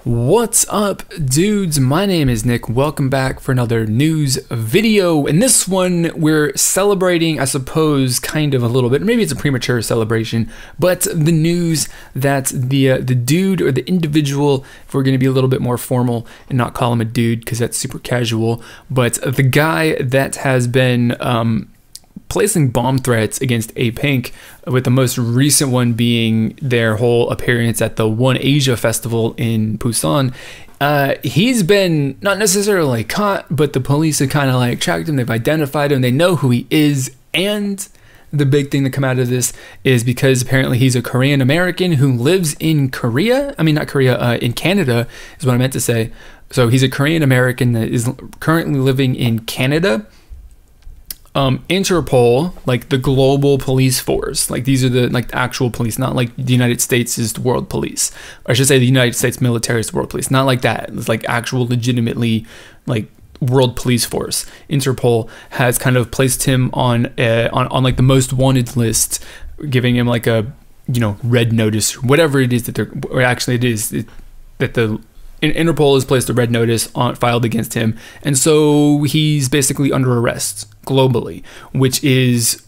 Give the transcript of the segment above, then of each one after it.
What's up, dudes? My name is Nick. Welcome back for another news video. In this one, we're celebrating, I suppose, kind of a little bit. Maybe it's a premature celebration, but the news that the dude or the individual, if we're going to be a little bit more formal and not call him a dude because that's super casual, but the guy that has been placing bomb threats against APINK, with the most recent one being their whole appearance at the YesAsia festival in Busan. He's been not necessarily caught, but the police have kind of like tracked him. They've identified him. They know who he is. And the big thing to come out of this is because apparently he's a Korean American who lives in Korea. I mean, not Korea, in Canada is what I meant to say. So he's a Korean American that is currently living in Canada. Interpol, like the global police force, like these are the actual police, not like the United States is the world police, or I should say the United States military is the world police, not like that. It's like actual legitimately like world police force. Interpol has kind of placed him on like the most wanted list, giving him like a, you know, red notice, whatever it is that they're, or actually it is that the Interpol has placed a red notice filed against him, and so he's basically under arrest globally, which is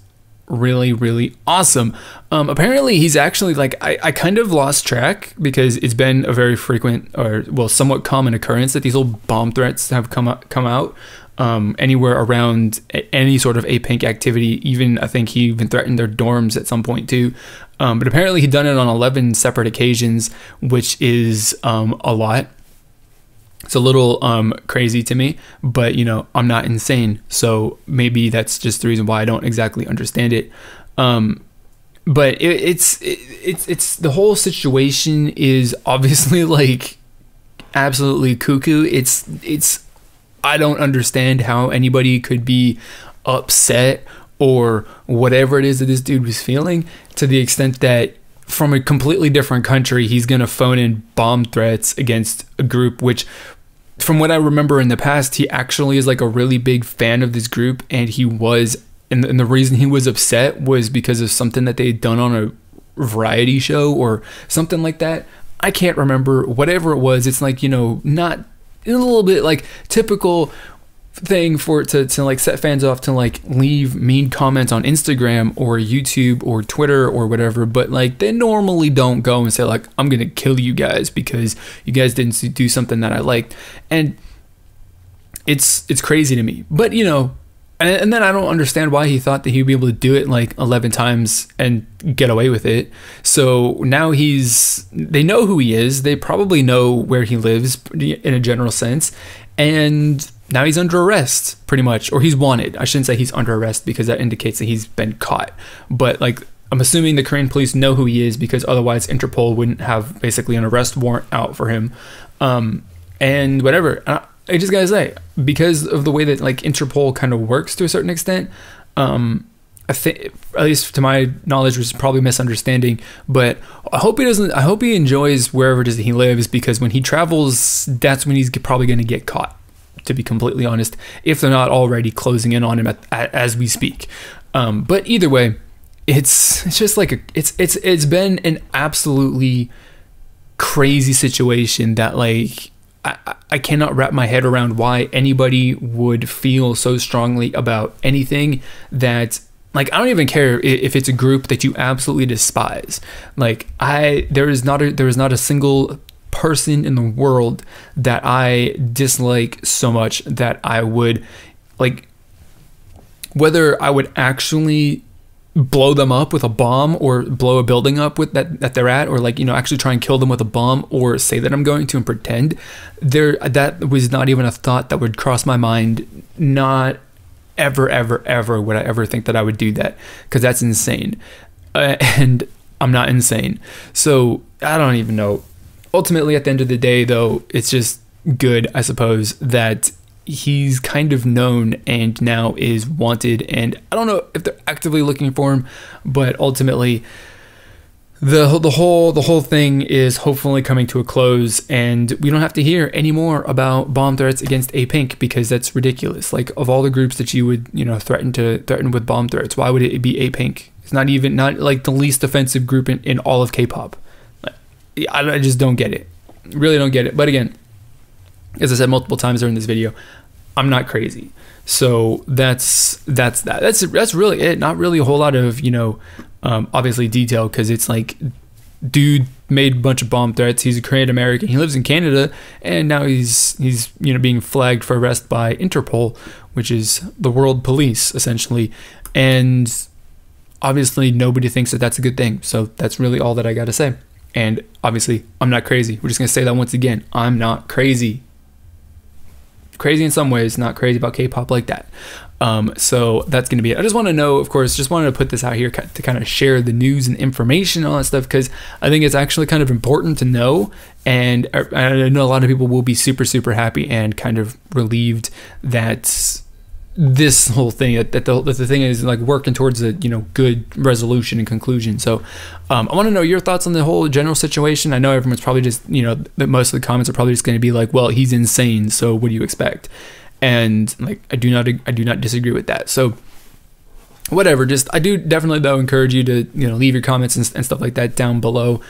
really, really awesome. Apparently he's actually like, I kind of lost track because it's been a very frequent, or well, somewhat common occurrence that these old bomb threats have come out anywhere around any sort of APINK activity. Even I think he even threatened their dorms at some point too. But apparently he'd done it on 11 separate occasions, which is a lot. It's a little crazy to me, but you know, I'm not insane, so maybe that's just the reason why I don't exactly understand it. But it's the whole situation is obviously like absolutely cuckoo. It's I don't understand how anybody could be upset or whatever it is that this dude was feeling, to the extent that from a completely different country he's gonna phone in bomb threats against a group which, from what I remember in the past, he actually is like a really big fan of this group, and he was, and the reason he was upset was because of something that they had done on a variety show or something like that. I can't remember. Whatever it was, it's like, you know, not a little bit like typical thing for it to like set fans off to like leave mean comments on Instagram or YouTube or Twitter or whatever, but like they normally don't go and say like, I'm gonna kill you guys because you guys didn't do something that I liked. And it's crazy to me, but you know, and then I don't understand why he thought that he'd be able to do it like 11 times and get away with it. So now they know who he is, they probably know where he lives in a general sense, and now he's under arrest, pretty much, or he's wanted. I shouldn't say he's under arrest because that indicates that he's been caught. But like, I'm assuming the Korean police know who he is because otherwise Interpol wouldn't have basically an arrest warrant out for him. And whatever. I just gotta say, because of the way that like Interpol kind of works to a certain extent, I think, at least to my knowledge, was probably misunderstanding, but I hope he enjoys wherever it is that he lives, because when he travels, that's when he's probably going to get caught, to be completely honest, if they're not already closing in on him as we speak. But either way, it's just like it's been an absolutely crazy situation that like I cannot wrap my head around why anybody would feel so strongly about anything that, like, I don't even care if it's a group that you absolutely despise. Like, there is not a single person in the world that I dislike so much that I would, like, whether I would actually blow them up with a bomb or blow a building up with that they're at, or like, you know, actually try and kill them with a bomb, or say that I'm going to and pretend, that was not even a thought that would cross my mind. Not ever would I ever think that I would do that, because that's insane. And I'm not insane, so I don't even know. Ultimately, at the end of the day, though, it's just good, I suppose, that he's kind of known and now is wanted, and I don't know if they're actively looking for him, but ultimately the whole thing is hopefully coming to a close, and we don't have to hear any more about bomb threats against APINK, because that's ridiculous. Like, of all the groups that you would, you know, threaten with bomb threats, why would it be APINK? It's not like the least offensive group in all of K-pop. I just don't get it. really don't get it. But again, as I said multiple times during this video, I'm not crazy. So that's that. That's really it. Not really a whole lot of, you know, obviously detail, because it's like, dude made a bunch of bomb threats. He's a Korean American. He lives in Canada, and now he's you know, being flagged for arrest by Interpol, which is the world police essentially. And obviously nobody thinks that that's a good thing. So that's really all that I got to say. And obviously I'm not crazy. We're just gonna say that once again. I'm not crazy. Crazy in some ways, not crazy about K-pop like that. So that's going to be it. I just want to know, of course, just wanted to put this out here to kind of share the news and information and all that stuff, because I think it's actually kind of important to know. And I know a lot of people will be super, super happy and kind of relieved that this whole thing, that the thing is like working towards a, you know, good resolution and conclusion. So I want to know your thoughts on the whole general situation. I know everyone's probably just, you know, most of the comments are probably just going to be like, well, he's insane, so what do you expect? And like, I do not disagree with that. So whatever, just, I do definitely though encourage you to, you know, leave your comments and stuff like that down below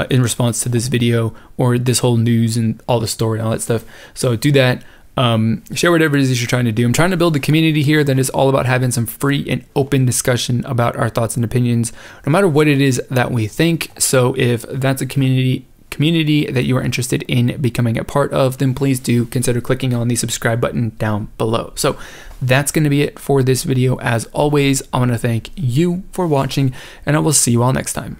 in response to this video or this whole news and all the story and all that stuff. So do that. Share whatever it is you're trying to do. I'm trying to build a community here that is all about having some free and open discussion about our thoughts and opinions, no matter what it is that we think. So if that's a community that you are interested in becoming a part of, then please do consider clicking on the subscribe button down below. So that's going to be it for this video. As always, I want to thank you for watching, and I will see you all next time.